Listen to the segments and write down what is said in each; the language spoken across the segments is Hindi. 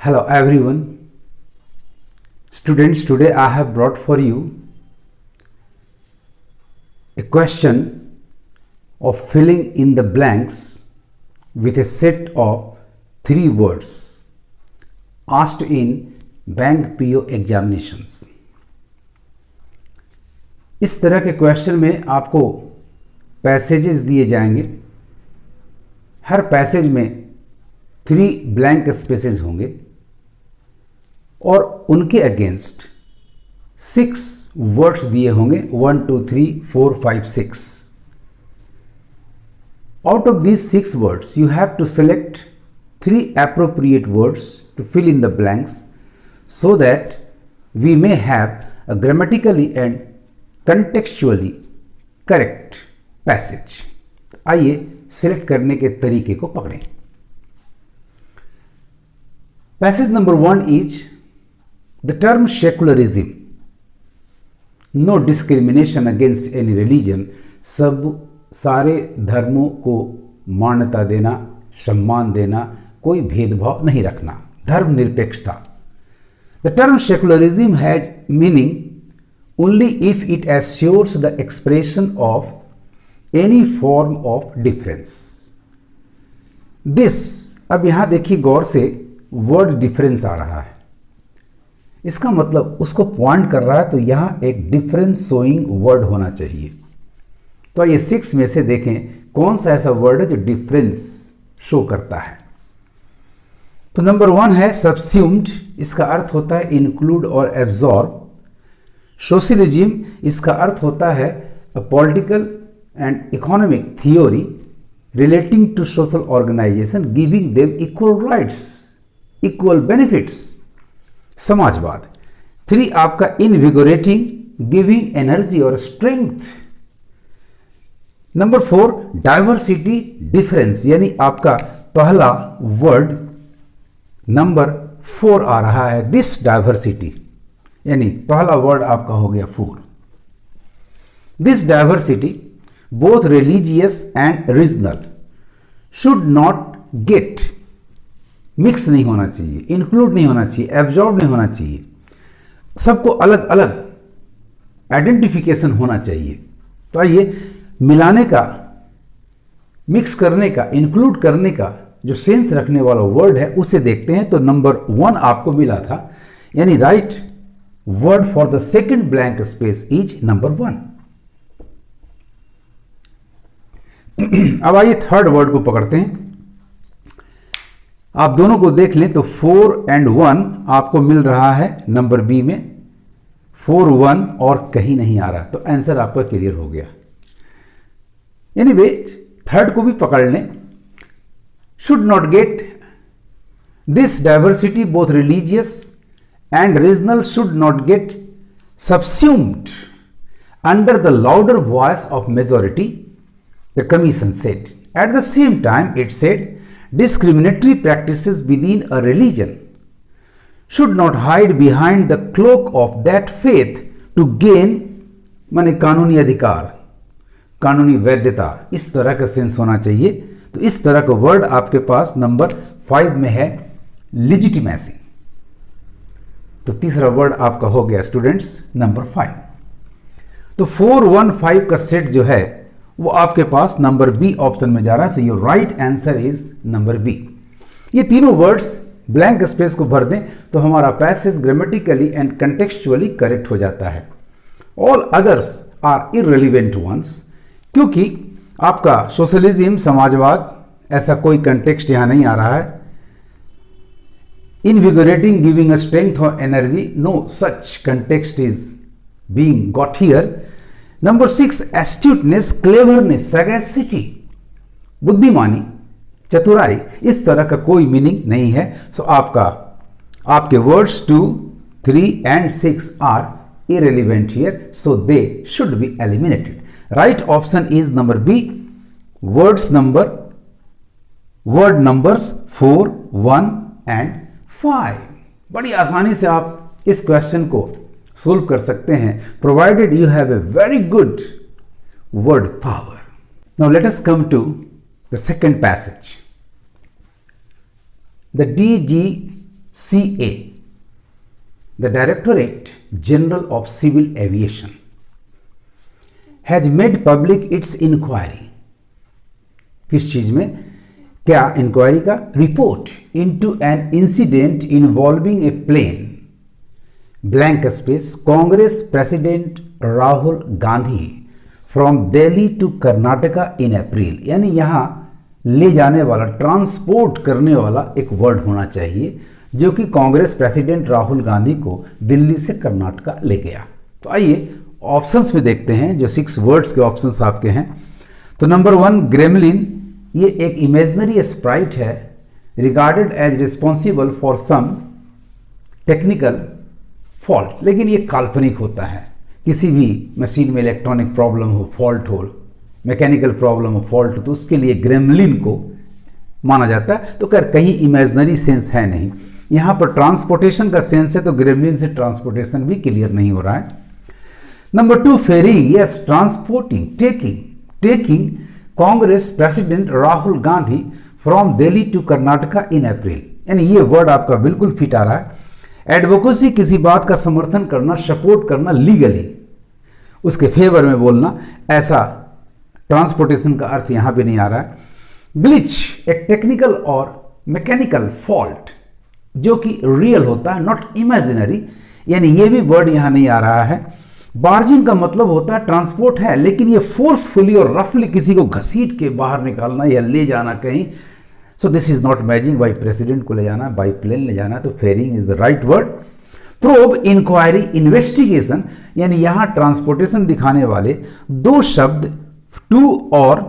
Hello everyone. Students, today I have brought for you a question of filling in the blanks with a set of 3 words asked in bank PO examinations. इस तरह के क्वेश्चन में आपको पैसेजेस दिए जाएंगे। हर पैसेज में 3 ब्लैंक स्पेसेस होंगे और उनके अगेंस्ट 6 वर्ड्स दिए होंगे 1 2 3 4 5 6। Out of these 6 words you have to select 3 appropriate words to fill in the blanks so that we may have a grammatically and contextually correct passage। आइए सिलेक्ट करने के तरीके को पकड़ें। Passage number 1 is the term secularism, no discrimination against any religion, सब सारे धर्मों को मान्यता देना, सम्मान देना, कोई भेदभाव नहीं रखना, धर्मनिरपेक्षता। The term secularism has meaning only if it assures the expression of any form of difference. This, अब यहां देखिए गौर से, वर्ड डिफरेंस आ रहा है, इसका मतलब उसको पॉइंट कर रहा है, तो यहां एक डिफरेंस शोइंग वर्ड होना चाहिए। तो ये 6 में से देखें कौन सा ऐसा वर्ड है जो डिफरेंस शो करता है। तो नंबर 1 है सबस्यूम्ड, इसका अर्थ होता है इंक्लूड और एब्जॉर्ब। सोशलिज्म, इसका अर्थ होता है a political and economic theory relating to social organisation giving them equal rights, equal benefits, समाजवाद। 3 आपका इनविगोरेटिंग, गिविंग एनर्जी और स्ट्रेंथ। नंबर 4 डाइवर्सिटी, डिफरेंस, यानी आपका पहला वर्ड नंबर 4 आ रहा है, दिस डाइवर्सिटी, यानी पहला वर्ड आपका हो गया 4। This diversity both religious and regional should not gate, mix नहीं होना चाहिए, इंक्लूड नहीं होना चाहिए, एब्जॉर्ब नहीं होना चाहिए, सबको अलग अलग आइडेंटिफिकेशन होना चाहिए। तो आइए मिलाने का, मिक्स करने का, इंक्लूड करने का जो सेंस रखने वाला वर्ड है उसे देखते हैं। तो नंबर 1 आपको मिला था, यानी right word for the second blank space is number 1। अब आइए थर्ड वर्ड को पकड़ते हैं। आप दोनों को देख लें तो 4 and 1 आपको मिल रहा है नंबर बी में, 4 1 और कहीं नहीं आ रहा, तो आंसर आपका क्लियर हो गया। एनीवे थर्ड को भी पकड़ लें। Should not get, this diversity both religious and regional should not get subsumed under the louder voice of majority, the commission said. At the same time it said discriminatory practices within a religion should not hide behind the cloak of that faith to gain, माने कानूनी अधिकार, कानूनी वैधता, इस तरह का सेंस होना चाहिए। तो इस तरह का वर्ड आपके पास नंबर 5 में है, लिजिटिमेसी। तो तीसरा वर्ड आपका हो गया स्टूडेंट्स नंबर 5। तो 4 1 5 का सेट जो है वो आपके पास नंबर बी ऑप्शन में जा रहा है। So your right answer is number B. ये तीनों वर्ड्स ब्लैंक स्पेस को भर दें तो हमारा passage grammatically and contextually correct हो जाता है। All others are irrelevant ones, क्योंकि आपका सोशलिज्म, समाजवाद, ऐसा कोई कंटेक्स्ट यहां नहीं आ रहा है। इनविगोरेटिंग, गिविंग अ स्ट्रेंथ और energy, no such context is being got here. Number 6 astuteness, cleverness, sagacity, बुद्धिमानी, चतुराई, इस तरह का कोई मीनिंग नहीं है। सो आपके words 2 3 and 6 are irrelevant here, so they should be eliminated. Right option is number B, word numbers 4 1 and 5। बड़ी आसानी से आप इस क्वेश्चन को सोल्व कर सकते हैं, provided you have a very good word power. Now let us come to the second passage. The DG CA, the Directorate General of Civil Aviation, has made public its inquiry. किस चीज में? क्या इंक्वायरी का? Report into an incident involving a plane blank space Congress president Rahul Gandhi from Delhi to Karnataka in April. यानी यहां ले जाने वाला, ट्रांसपोर्ट करने वाला एक वर्ड होना चाहिए जो कि कांग्रेस प्रेसिडेंट राहुल गांधी को दिल्ली से कर्नाटका ले गया। तो आइए ऑप्शंस में देखते हैं, जो 6 वर्ड्स के ऑप्शंस आपके हैं। तो नंबर 1 ग्रेमलिन, ये एक इमेजिनरी स्प्राइट है regarded as responsible for some technical fault, लेकिन ये काल्पनिक होता है। किसी भी मशीन में इलेक्ट्रॉनिक प्रॉब्लम हो, फॉल्ट हो, मैकेनिकल प्रॉब्लम हो, फॉल्ट, तो उसके लिए ग्रेमलिन को माना जाता है। तो खैर कहीं इमेजिनरी सेंस है नहीं, यहां पर ट्रांसपोर्टेशन का सेंस है, तो ग्रेमलिन से ट्रांसपोर्टेशन भी क्लियर नहीं हो रहा है। Number 2 ferrying, yes transporting, taking Congress president Rahul Gandhi from Delhi to Karnataka in April, यानी ये वर्ड आपका बिल्कुल फिट आ रहा है। एडवोकेसी, किसी बात का समर्थन करना, सपोर्ट करना, लीगली उसके फेवर में बोलना, ऐसा ट्रांसपोर्टेशन का अर्थ यहां पे नहीं आ रहा है। ग्लिच, एक टेक्निकल और मैकेनिकल फॉल्ट जो कि रियल होता है, नॉट इमेजिनरी, यानी ये भी वर्ड यहां नहीं आ रहा है। बार्जिंग का मतलब होता है ट्रांसपोर्ट है, लेकिन ये फोर्सफुली और रफली किसी को घसीट के बाहर निकालना या ले जाना कहीं, सो दिस इज नॉट मैजिंग। बाई प्रेसिडेंट को ले जाना, बाई प्लेन ले जाना, तो ferrying is the right word. Probe, enquiry, investigation, यानी यहां ट्रांसपोर्टेशन दिखाने वाले 2 शब्द 2 और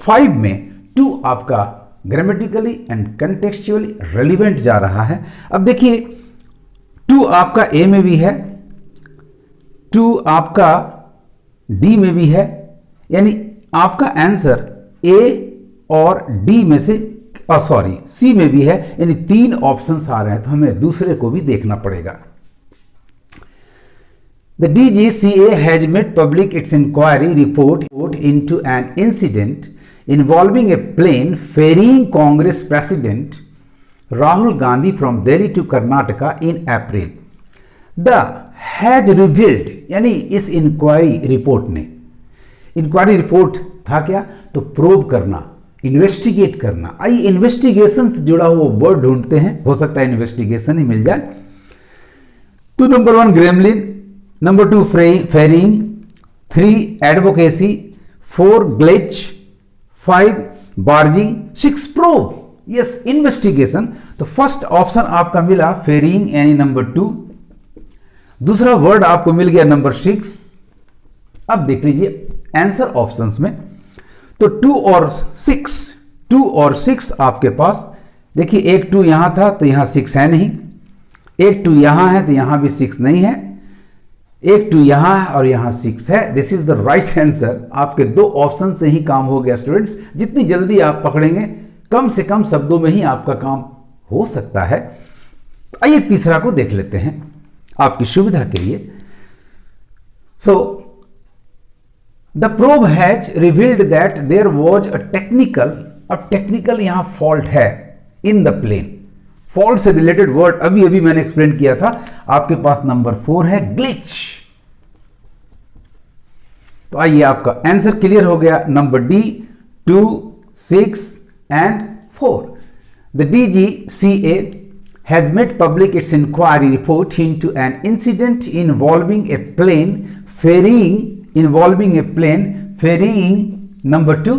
5 में 2 आपका ग्रामेटिकली एंड कंटेक्चुअली रेलिवेंट जा रहा है। अब देखिए 2 आपका ए में भी है, 2 आपका डी में भी है, यानी आपका आंसर ए और डी में से सी में भी है, यानी 3 ऑप्शंस आ रहे हैं, तो हमें दूसरे को भी देखना पड़ेगा। The DGCA has made public its inquiry report into an incident involving a plane ferrying Congress President Rahul Gandhi from Delhi to Karnataka in April. The has revealed, यानी इस इंक्वायरी रिपोर्ट ने, इंक्वायरी रिपोर्ट था क्या? तो प्रोब करना, इन्वेस्टिगेट करना। आइए इन्वेस्टिगेशन से जुड़ा हुआ वर्ड ढूंढते हैं, हो सकता है इन्वेस्टिगेशन ही मिल जाए। तो number 1 gremlin, number 2 ferrying, 3 advocacy, 4 glitch, 5 barging, 6 probe, yes investigation. तो फर्स्ट ऑप्शन आपका मिला फेरिंग यानी नंबर 2, दूसरा वर्ड आपको मिल गया नंबर 6। अब देख लीजिए आंसर ऑप्शंस में, तो 2 और 6 आपके पास, देखिए एक 2 यहां था तो यहां 6 है नहीं, एक 2 यहां है तो यहां भी 6 नहीं है, एक 2 यहां है और यहां 6 है। This is the right answer. आपके 2 ऑप्शन से ही काम हो गया स्टूडेंट्स। जितनी जल्दी आप पकड़ेंगे, कम से कम शब्दों में ही आपका काम हो सकता है। तो आइए तीसरा को देख लेते हैं आपकी सुविधा के लिए। So the probe has revealed that there was a technical यहां फॉल्ट है इन द प्लेन। फॉल्ट से रिलेटेड वर्ड अभी अभी मैंने एक्सप्लेन किया था। आपके पास नंबर 4 है ग्लिच। तो आइए आपका आंसर क्लियर हो गया, number D 2, 6 and 4। The DGCA has made public its inquiry report into an incident involving a plane ferrying number 2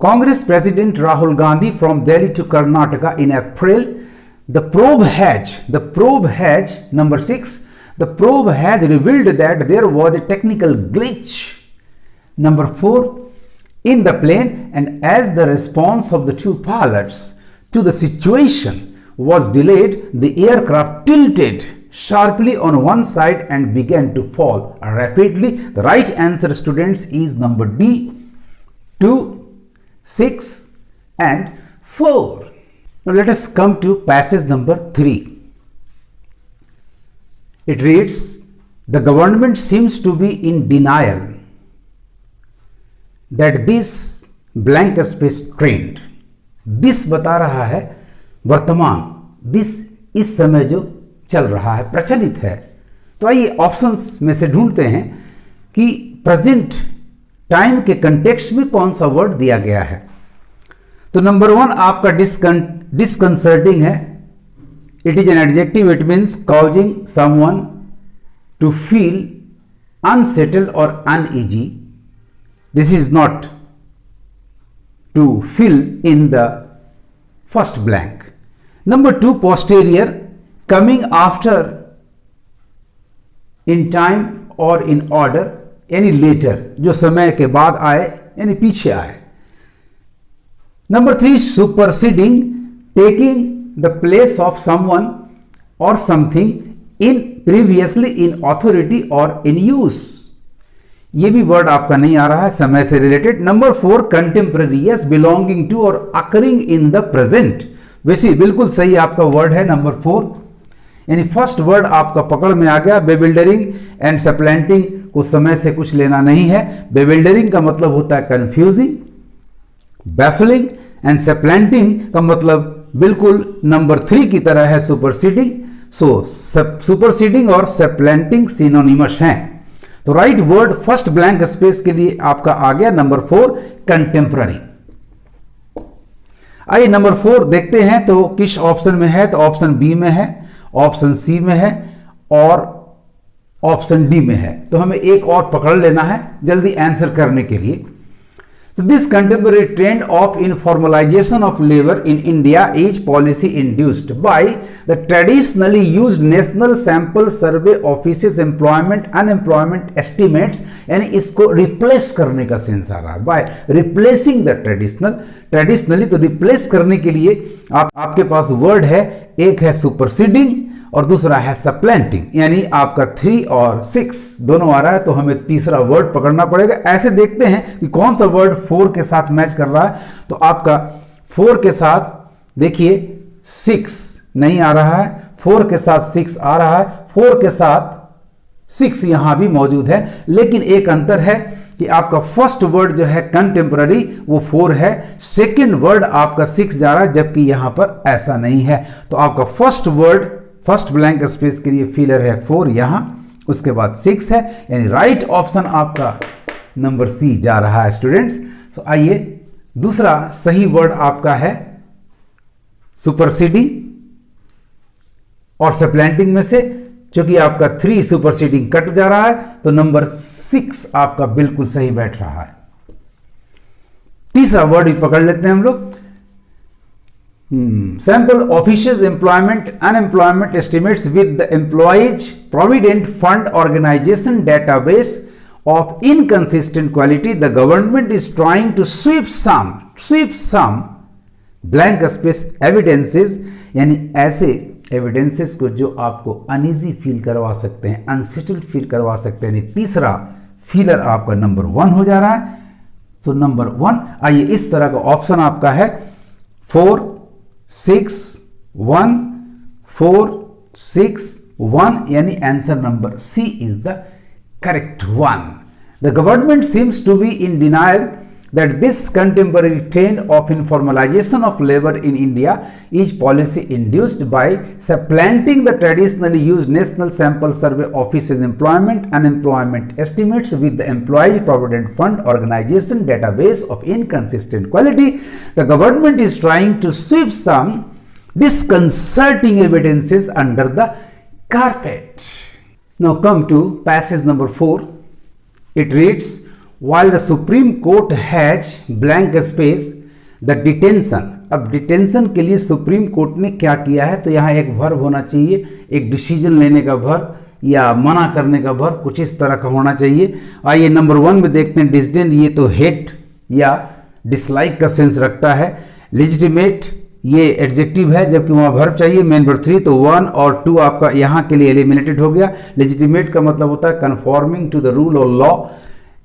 Congress President Rahul Gandhi from Delhi to Karnataka in April. The probe has number 6. The probe has revealed that there was a technical glitch number 4 in the plane, and as the response of the 2 pilots to the situation was delayed, the aircraft tilted sharply on one side and began to fall rapidly. The right answer, students, is number D 2, 6 and 4. Now let us come to passage number 3. It reads, the government seems to be in denial that this blank space trend, this बता रहा है वर्तमान, दिस इस समय जो चल रहा है, प्रचलित है। तो आइए ऑप्शंस में से ढूंढते हैं कि प्रेजेंट टाइम के कंटेक्स्ट में कौन सा वर्ड दिया गया है। तो नंबर 1 आपका डिस्कंसर्टिंग है। It is an adjective, it means causing someone to feel unsettled और uneasy. This is not to fill in the first blank. Number 2 posterior, coming after in time or in order, यानी later, जो समय के बाद आए यानी पीछे आए। Number 3 superseding, taking the place of someone or something in previously in authority or in use। ये भी वर्ड आपका नहीं आ रहा है, समय से related. Number 4 contemporary, yes, belonging to or occurring in the present. वैसे बिल्कुल सही आपका वर्ड है नंबर 4, यानी फर्स्ट वर्ड आपका पकड़ में आ गया। बेविल्डरिंग एंड सप्लेंटिंग को समय से कुछ लेना नहीं है। बेविल्डरिंग का मतलब होता है कंफ्यूजिंग, बैफलिंग, एंड सप्लेंटिंग का मतलब बिल्कुल नंबर 3 की तरह है, सुपरसीडिंग। सो सुपरसीडिंग और सप्लेंटिंग सिनोनिमस हैं। तो right word first blank space के लिए आपका आ गया नंबर 4 कंटेम्पररी। आइए नंबर 4 देखते हैं तो किस ऑप्शन में है। तो ऑप्शन बी में है, ऑप्शन सी में है और ऑप्शन डी में है। तो हमें एक और पकड़ लेना है जल्दी आंसर करने के लिए। So this contemporary trend of informalization of labor in India is policy induced by the traditionally used national sample survey offices employment unemployment estimates, यानी इसको रिप्लेस करने का सेंस आ रहा है। बाय रिप्लेसिंग द ट्रेडिशनली, तो रिप्लेस करने के लिए आपके पास वर्ड है, एक है सुपरसीडिंग और दूसरा है सप्लेंटिंग, यानी आपका 3 और 6 दोनों आ रहा है। तो हमें तीसरा वर्ड पकड़ना पड़ेगा। ऐसे देखते हैं कि कौन सा वर्ड 4 के साथ मैच कर रहा है। तो आपका 4 के साथ देखिए 6 नहीं आ रहा है, 4 के साथ 6 आ रहा है, 4 के साथ 6 यहां भी मौजूद है। लेकिन एक अंतर है कि आपका फर्स्ट वर्ड जो है कंटेम्पररी वो 4 है, सेकेंड वर्ड आपका 6 जा रहा है, जबकि यहां पर ऐसा नहीं है। तो आपका first word first blank space के लिए फिलर है 4 यहां, उसके बाद 6 है, यानी राइट ऑप्शन आपका नंबर सी जा रहा है स्टूडेंट्स। तो आइए दूसरा सही वर्ड आपका है सुपरसीडिंग और सप्लेंटिंग में से, क्योंकि आपका 3 सुपरसीडिंग कट जा रहा है, तो नंबर 6 आपका बिल्कुल सही बैठ रहा है। तीसरा वर्ड ही पकड़ लेते हैं हम लोग। Sample offices employment unemployment estimates with the employees provident fund organization database of inconsistent quality. The government is trying to sweep some blank space evidences, यानी ऐसे एविडेंसेस को जो आपको अनईजी फील करवा सकते हैं, अनसेटल्ड फील करवा सकते हैं। तीसरा फीलर आपका नंबर 1 हो जा रहा है। तो नंबर 1, आइए इस तरह का ऑप्शन आपका है 4 6 1 4 6 1, यानी answer number C is the correct one. The government seems to be in denial that this contemporary trend of informalization of labor in India is policy induced by supplanting the traditionally used national sample survey offices employment unemployment estimates with the employees provident fund organization database of inconsistent quality. The government is trying to sweep some disconcerting evidences under the carpet. Now come to passage number 4. It reads, while the Supreme Court has blank space the detention। अब डिटेंशन के लिए सुप्रीम कोर्ट ने क्या किया है, तो यहाँ एक वर्ब होना चाहिए, एक डिसीजन लेने का वर्ब या मना करने का वर्ब, कुछ इस तरह का होना चाहिए। आइए नंबर 1 में देखते हैं डिसडेन, ये तो हेट या डिसलाइक का सेंस रखता है। लेजिटिमेट ये एडजेक्टिव है, जबकि वहाँ वर्ब चाहिए। नंबर 3 तो 1 और 2 आपका यहाँ के लिए एलिमिनेटेड हो गया। लेजिटिमेट का मतलब होता है कन्फॉर्मिंग टू द रूल और लॉ।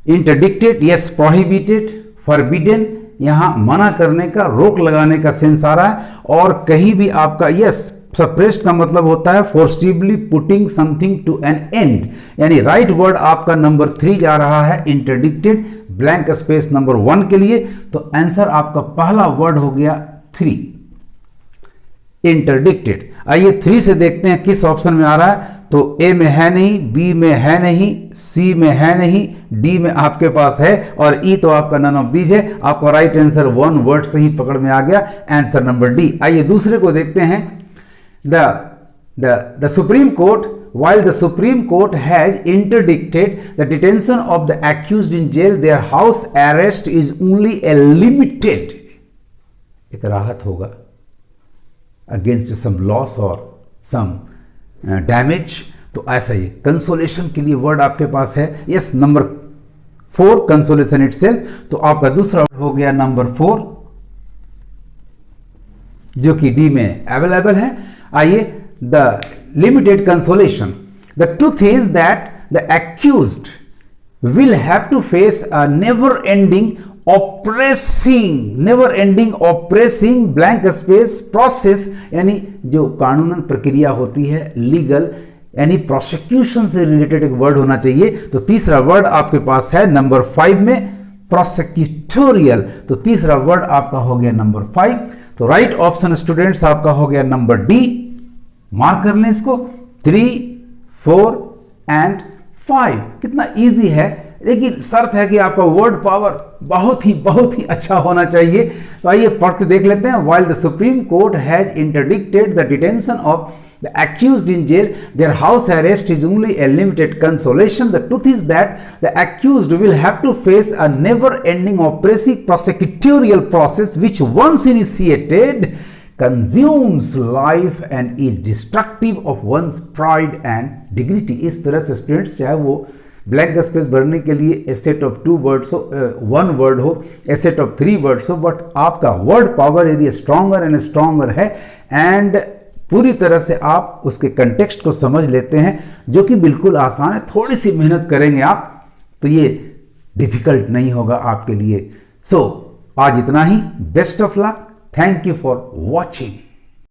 इंटरडिक्टेड यस प्रोहिबिटेड, फॉरबिडन यहाँ मना करने का, रोक लगाने का सेंस आ रहा है। और कहीं भी आपका यस सप्रेस्ड का मतलब होता है forcibly putting something to an end, यानी राइट वर्ड आपका नंबर 3 जा रहा है इंटरडिक्टेड, ब्लैंक स्पेस नंबर 1 के लिए। तो आंसर आपका पहला वर्ड हो गया 3 इंटरडिक्टेड। आइए 3 से देखते हैं किस ऑप्शन में आ रहा है। तो ए में है नहीं, बी में है नहीं, सी में है नहीं, डी में आपके पास है और ई तो आपका नन ऑफ दीज है। आपका राइट आंसर 1 वर्ड से ही पकड़ में आ गया, आंसर नंबर डी। आइए दूसरे को देखते हैं। The supreme court, while the Supreme Court has interdicted the detention of the accused in jail, their house arrest is only a limited, एक राहत होगा against some loss or some damage। तो ऐसा ही कंसोलेशन के लिए वर्ड आपके पास है, यस, नंबर 4 कंसोलेशन इटसेल्फ। तो आपका दूसरा हो गया नंबर 4 जो कि डी में अवेलेबल है। आइए, the limited consolation, the truth is that the accused will have to face a never ending oppressing blank space process, यानी जो कानूनन प्रक्रिया होती है, लीगल यानी प्रोसिक्यूशन से रिलेटेड एक वर्ड होना चाहिए। तो तीसरा वर्ड आपके पास है नंबर 5 में, प्रोसिक्यूटोरियल। तो तीसरा वर्ड आपका हो गया नंबर 5। तो राइट ऑप्शन स्टूडेंट्स आपका हो गया नंबर डी। मार्क कर लें इसको, 3, 4 एंड 5। कितना इजी है, लेकिन शर्त है कि आपका वर्ड पावर बहुत ही अच्छा होना चाहिए। तो आइए पढ़ के देख लेते हैं। While the Supreme Court has interdicted the detention of the accused in jail, their house arrest is only a limited consolation. The truth is that the accused will have to face a never-ending oppressive prosecutorial process which once initiated consumes life and is destructive of one's pride and dignity। इस तरह से स्टूडेंट्स, चाहे वो ब्लैंक स्पेस भरने के लिए ए सेट ऑफ 2 वर्ड्स हो, 1 वर्ड हो, ए सेट ऑफ 3 वर्ड्स हो, बट आपका वर्ड पावर यदि स्ट्रॉन्गर एंड स्ट्रॉन्गर है एंड पूरी तरह से आप उसके कंटेक्स्ट को समझ लेते हैं, जो कि बिल्कुल आसान है। थोड़ी सी मेहनत करेंगे आप तो ये डिफिकल्ट नहीं होगा आपके लिए। सो आज इतना ही। Best of luck. Thank you for watching.